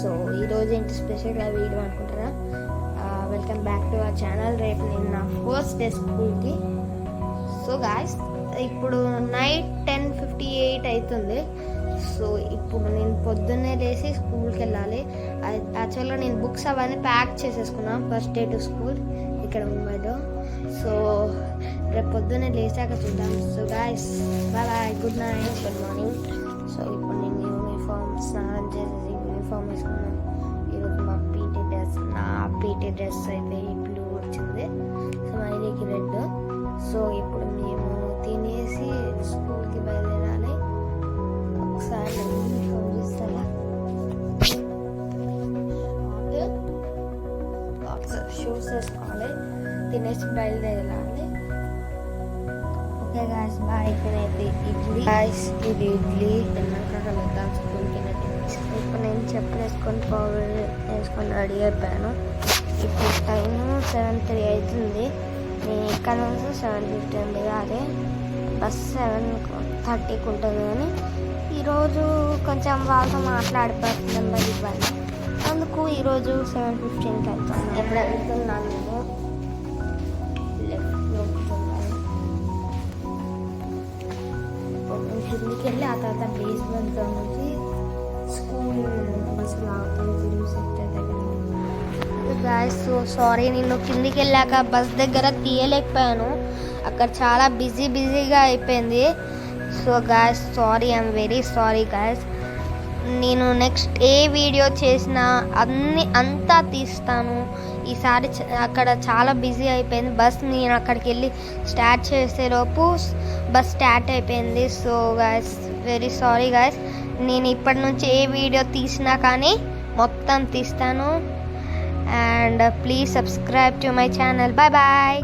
So ఈరోజు ఏంటి స్పెషల్గా వీడియో అనుకుంటారా? Welcome back to our channel. రేపు నేను నా ఫస్ట్ డే స్కూల్కి. సో గాయస్, ఇప్పుడు నైట్ 10:58 అవుతుంది. సో ఇప్పుడు నేను పొద్దున్నే లేచి స్కూల్కి వెళ్ళాలి. యాక్చువల్గా నేను బుక్స్ అవన్నీ ప్యాక్ చేసేసుకున్నాను ఫస్ట్ డే టు స్కూల్ ఇక్కడ ముంబైలో. సో రేపు పొద్దున్నే లేచాక చూద్దాం. So guys, bye, good night, good morning. So ఇప్పుడు నేను యూనిఫామ్ స్నానం చేసేసి యూనిఫామ్ వేసుకున్నాను. ఈరోజు మా పీటీ డ్రెస్ అయితే బ్లూ వచ్చింది, స్మైలీకి రెడ్. సో ఇప్పుడు మేము తినేసి స్కూల్కి బయలుదేరాలి. ఒకసారి యూనిఫామ్ చూస్తారా, షూస్ వేసుకోవాలి, తినేసి బయలుదేరాలి. Okay guys, bye. ఇక్కడైతే ఇడ్లీ గాయస్, ఇది ఇడ్లీ తిన్నాక కలుద్దాం స్కూల్కి. ఇప్పుడు నేను చెప్పులు వేసుకొని పౌడర్ వేసుకొని రెడీ అయిపోయాను. ఇప్పుడు టైం 7:03 అవుతుంది. నేను ఇక్కడ నుంచి 7:15 దిగాలి. బస్ 7:30కి ఉంటుంది. కానీ ఈరోజు కొంచెం వాళ్ళతో మాట్లాడిపోతుంది నెంబర్ ఇవ్వాలి, అందుకు ఈరోజు 7:15కి అవుతాను. ఎప్పుడు వెళ్తున్నాను నేను కిందికి వెళ్ళి ఆ తర్వాత బేస్మెంట్లో నుంచి స్కూల్ బస్సులు ఆగుతుంది సెక్టర్ దగ్గర. గాయస్, సో సారీ, నేను కిందికి వెళ్ళాక బస్ దగ్గర తీయలేకపోయాను. అక్కడ చాలా బిజీగా అయిపోయింది. So guys, sorry, I'm very sorry guys. నేను నెక్స్ట్ ఏ వీడియో చేసినా అంతా తీస్తాను. ఈసారి అక్కడ చాలా బిజీ అయిపోయింది బస్. నేను అక్కడికి వెళ్ళి స్టార్ట్ చేసేలోపు బస్ స్టార్ట్ అయిపోయింది. So guys, very sorry guys. నేను ఇప్పటి నుంచి ఏ వీడియో తీసినా కానీ మొత్తం తీస్తాను. And please subscribe to my channel. Bye bye.